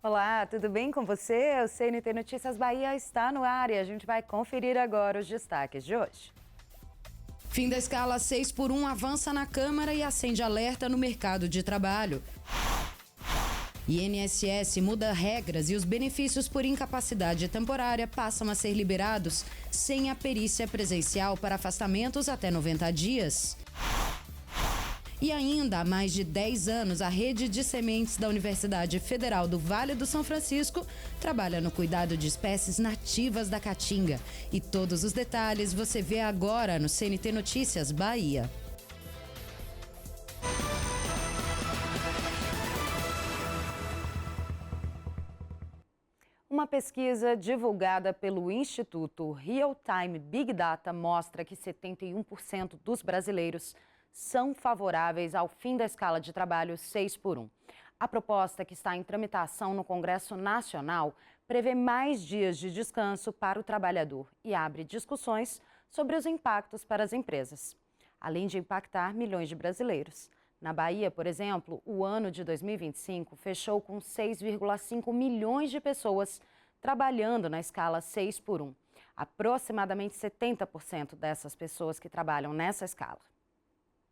Olá, tudo bem com você? O CNT Notícias Bahia está no ar e a gente vai conferir agora os destaques de hoje. Fim da escala 6x1 avança na Câmara e acende alerta no mercado de trabalho. INSS muda regras e os benefícios por incapacidade temporária passam a ser liberados sem a perícia presencial para afastamentos até 90 dias. E ainda há mais de 10 anos, a rede de sementes da Universidade Federal do Vale do São Francisco trabalha no cuidado de espécies nativas da Caatinga. E todos os detalhes você vê agora no CNT Notícias Bahia. Uma pesquisa divulgada pelo Instituto Real Time Big Data mostra que 71% dos brasileiros são favoráveis ao fim da escala de trabalho 6x1. A proposta, que está em tramitação no Congresso Nacional, prevê mais dias de descanso para o trabalhador e abre discussões sobre os impactos para as empresas, além de impactar milhões de brasileiros. Na Bahia, por exemplo, o ano de 2025 fechou com 6,5 milhões de pessoas trabalhando na escala 6x1. Aproximadamente 70% dessas pessoas que trabalham nessa escala.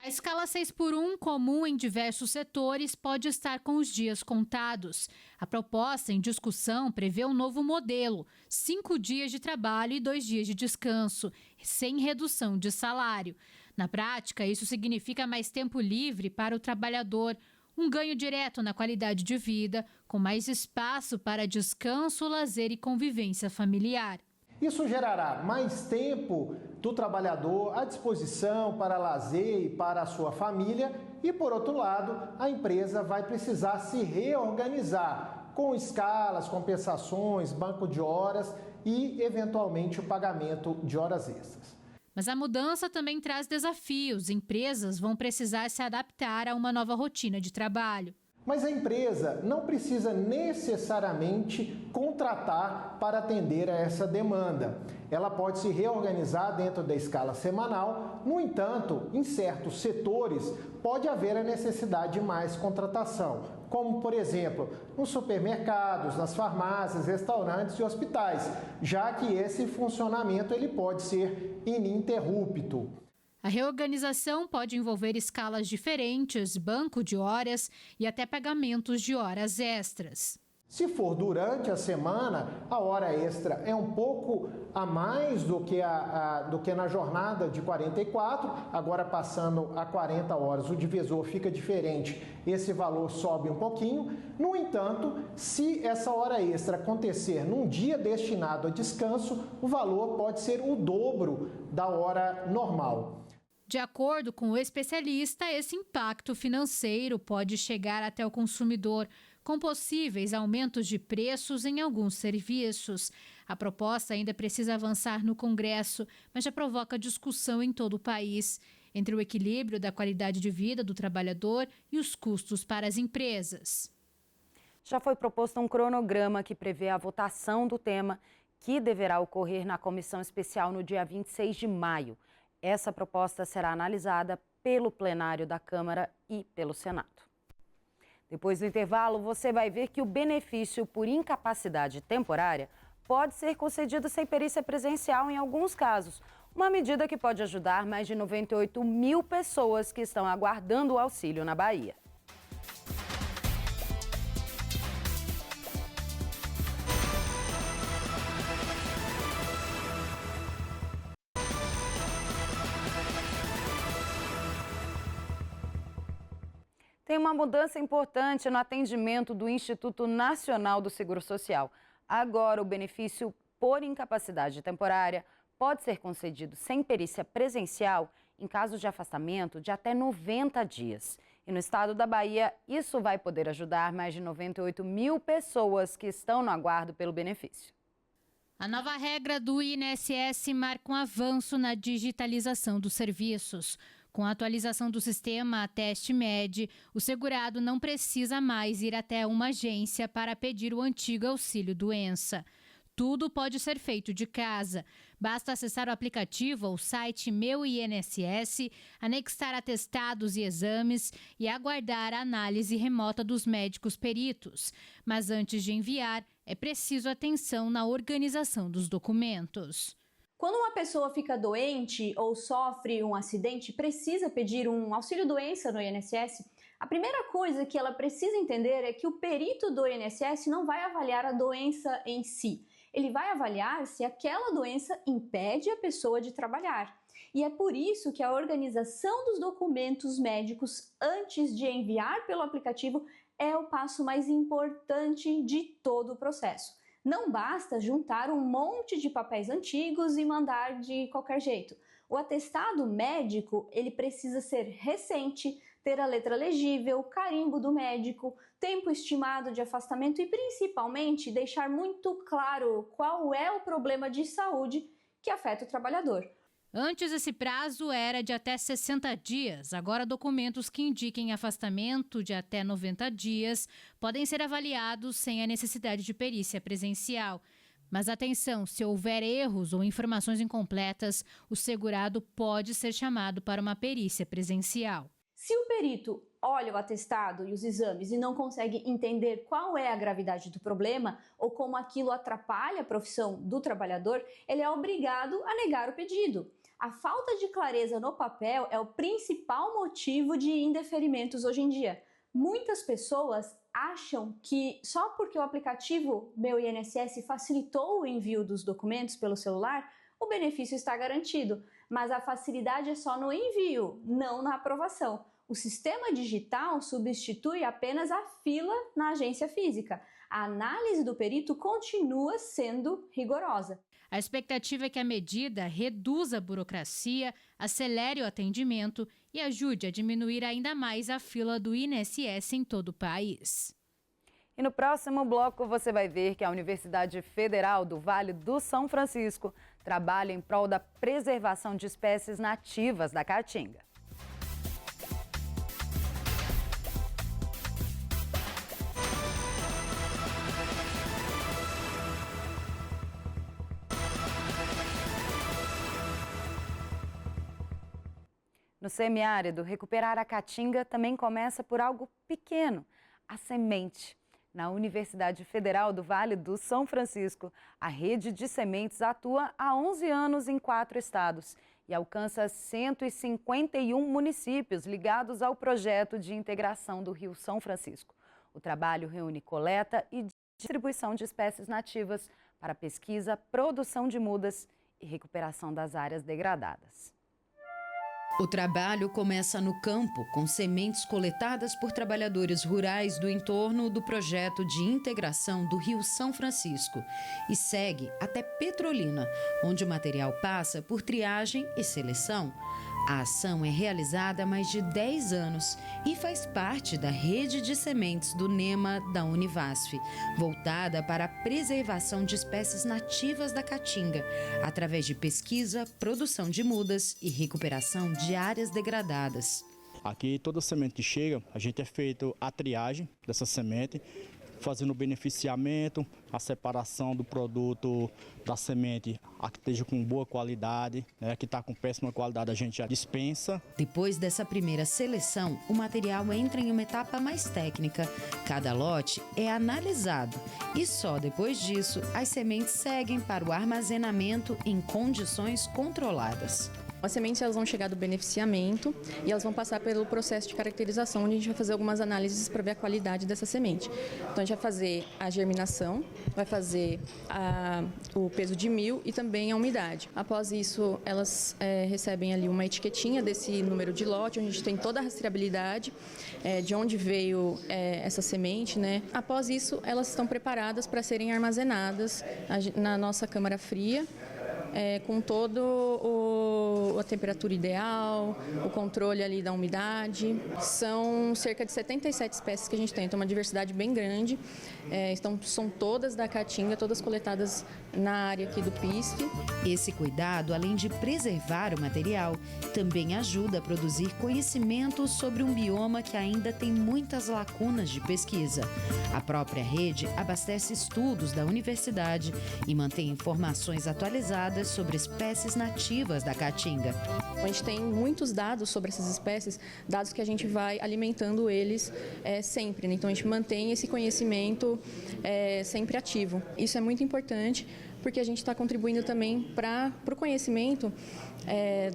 A escala 6x1, comum em diversos setores, pode estar com os dias contados. A proposta em discussão prevê um novo modelo: 5 dias de trabalho e 2 dias de descanso, sem redução de salário. Na prática, isso significa mais tempo livre para o trabalhador, um ganho direto na qualidade de vida, com mais espaço para descanso, lazer e convivência familiar. Isso gerará mais tempo do trabalhador à disposição para lazer e para a sua família e, por outro lado, a empresa vai precisar se reorganizar com escalas, compensações, banco de horas e, eventualmente, o pagamento de horas extras. Mas a mudança também traz desafios. Empresas vão precisar se adaptar a uma nova rotina de trabalho. Mas a empresa não precisa necessariamente contratar para atender a essa demanda. Ela pode se reorganizar dentro da escala semanal. No entanto, em certos setores pode haver a necessidade de mais contratação, como, por exemplo, nos supermercados, nas farmácias, restaurantes e hospitais, já que esse funcionamento ele pode ser ininterrupto. A reorganização pode envolver escalas diferentes, banco de horas e até pagamentos de horas extras. Se for durante a semana, a hora extra é um pouco a mais do que na jornada de 44, agora passando a 40 horas, o divisor fica diferente, esse valor sobe um pouquinho. No entanto, se essa hora extra acontecer num dia destinado a descanso, o valor pode ser o dobro da hora normal. De acordo com o especialista, esse impacto financeiro pode chegar até o consumidor, com possíveis aumentos de preços em alguns serviços. A proposta ainda precisa avançar no Congresso, mas já provoca discussão em todo o país, entre o equilíbrio da qualidade de vida do trabalhador e os custos para as empresas. Já foi proposto um cronograma que prevê a votação do tema, que deverá ocorrer na comissão especial no dia 26 de maio. Essa proposta será analisada pelo plenário da Câmara e pelo Senado. Depois do intervalo, você vai ver que o benefício por incapacidade temporária pode ser concedido sem perícia presencial em alguns casos. Uma medida que pode ajudar mais de 98 mil pessoas que estão aguardando o auxílio na Bahia. Tem uma mudança importante no atendimento do Instituto Nacional do Seguro Social. Agora, o benefício por incapacidade temporária pode ser concedido sem perícia presencial em casos de afastamento de até 90 dias. E no estado da Bahia, isso vai poder ajudar mais de 98 mil pessoas que estão no aguardo pelo benefício. A nova regra do INSS marca um avanço na digitalização dos serviços. Com a atualização do sistema TestMed, o segurado não precisa mais ir até uma agência para pedir o antigo auxílio-doença. Tudo pode ser feito de casa. Basta acessar o aplicativo ou site Meu INSS, anexar atestados e exames e aguardar a análise remota dos médicos peritos. Mas antes de enviar, é preciso atenção na organização dos documentos. Quando uma pessoa fica doente ou sofre um acidente, precisa pedir um auxílio-doença no INSS, a primeira coisa que ela precisa entender é que o perito do INSS não vai avaliar a doença em si. Ele vai avaliar se aquela doença impede a pessoa de trabalhar. E é por isso que a organização dos documentos médicos antes de enviar pelo aplicativo é o passo mais importante de todo o processo. Não basta juntar um monte de papéis antigos e mandar de qualquer jeito. O atestado médico, ele precisa ser recente, ter a letra legível, carimbo do médico, tempo estimado de afastamento e, principalmente, deixar muito claro qual é o problema de saúde que afeta o trabalhador. Antes, esse prazo era de até 60 dias. Agora, documentos que indiquem afastamento de até 90 dias podem ser avaliados sem a necessidade de perícia presencial. Mas atenção, se houver erros ou informações incompletas, o segurado pode ser chamado para uma perícia presencial. Se o perito olha o atestado e os exames e não consegue entender qual é a gravidade do problema ou como aquilo atrapalha a profissão do trabalhador, ele é obrigado a negar o pedido. A falta de clareza no papel é o principal motivo de indeferimentos hoje em dia. Muitas pessoas acham que só porque o aplicativo Meu INSS facilitou o envio dos documentos pelo celular, o benefício está garantido. Mas a facilidade é só no envio, não na aprovação. O sistema digital substitui apenas a fila na agência física. A análise do perito continua sendo rigorosa. A expectativa é que a medida reduza a burocracia, acelere o atendimento e ajude a diminuir ainda mais a fila do INSS em todo o país. E no próximo bloco você vai ver que a Universidade Federal do Vale do São Francisco trabalha em prol da preservação de espécies nativas da Caatinga. No semiárido, recuperar a caatinga também começa por algo pequeno, a semente. Na Universidade Federal do Vale do São Francisco, a rede de sementes atua há 11 anos em 4 estados e alcança 151 municípios ligados ao projeto de integração do Rio São Francisco. O trabalho reúne coleta e distribuição de espécies nativas para pesquisa, produção de mudas e recuperação das áreas degradadas. O trabalho começa no campo, com sementes coletadas por trabalhadores rurais do entorno do projeto de integração do Rio São Francisco e segue até Petrolina, onde o material passa por triagem e seleção. A ação é realizada há mais de 10 anos e faz parte da rede de sementes do NEMA da Univasf, voltada para a preservação de espécies nativas da Caatinga, através de pesquisa, produção de mudas e recuperação de áreas degradadas. Aqui toda semente que chega, a gente é feito a triagem dessa semente, fazendo o beneficiamento, a separação do produto da semente, a que esteja com boa qualidade, né, que está com péssima qualidade a gente já dispensa. Depois dessa primeira seleção, o material entra em uma etapa mais técnica. Cada lote é analisado e só depois disso as sementes seguem para o armazenamento em condições controladas. As sementes elas vão chegar do beneficiamento e elas vão passar pelo processo de caracterização, onde a gente vai fazer algumas análises para ver a qualidade dessa semente. Então a gente vai fazer a germinação, vai fazer o peso de mil e também a umidade. Após isso, elas recebem ali uma etiquetinha desse número de lote, onde a gente tem toda a rastreabilidade de onde veio essa semente, né? Após isso, elas estão preparadas para serem armazenadas na nossa câmara fria, com todo a temperatura ideal, o controle ali da umidade. São cerca de 77 espécies que a gente tem, então uma diversidade bem grande. São todas da Caatinga, todas coletadas na área aqui do PISF. Esse cuidado, além de preservar o material, também ajuda a produzir conhecimento sobre um bioma que ainda tem muitas lacunas de pesquisa. A própria rede abastece estudos da universidade e mantém informações atualizadas sobre espécies nativas da Caatinga. A gente tem muitos dados sobre essas espécies, dados que a gente vai alimentando eles sempre, né? Então a gente mantém esse conhecimento sempre ativo. Isso é muito importante porque a gente está contribuindo também para o conhecimento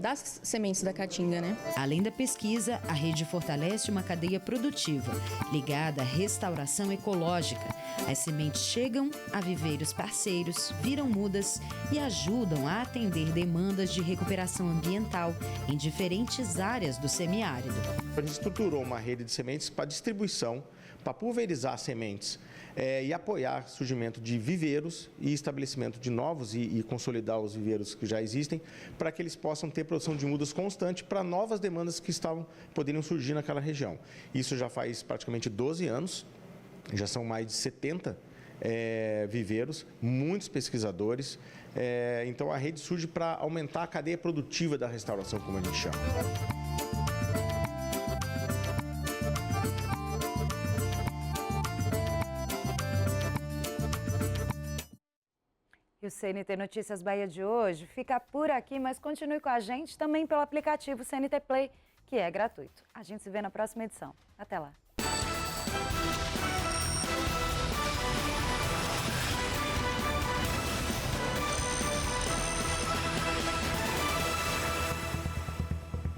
das sementes da Caatinga, né? Além da pesquisa, a rede fortalece uma cadeia produtiva ligada à restauração ecológica. As sementes chegam a viveiros parceiros, viram mudas e ajudam a atender demandas de recuperação ambiental em diferentes áreas do semiárido. A gente estruturou uma rede de sementes para distribuição, para pulverizar sementes e apoiar o surgimento de viveiros e estabelecimento de novos e consolidar os viveiros que já existem, para que eles possam ter produção de mudas constante para novas demandas que poderiam surgir naquela região. Isso já faz praticamente 12 anos, já são mais de 70 viveiros, muitos pesquisadores. Então a rede surge para aumentar a cadeia produtiva da restauração, como a gente chama. E o CNT Notícias Bahia de hoje fica por aqui, mas continue com a gente também pelo aplicativo CNT Play, que é gratuito. A gente se vê na próxima edição. Até lá!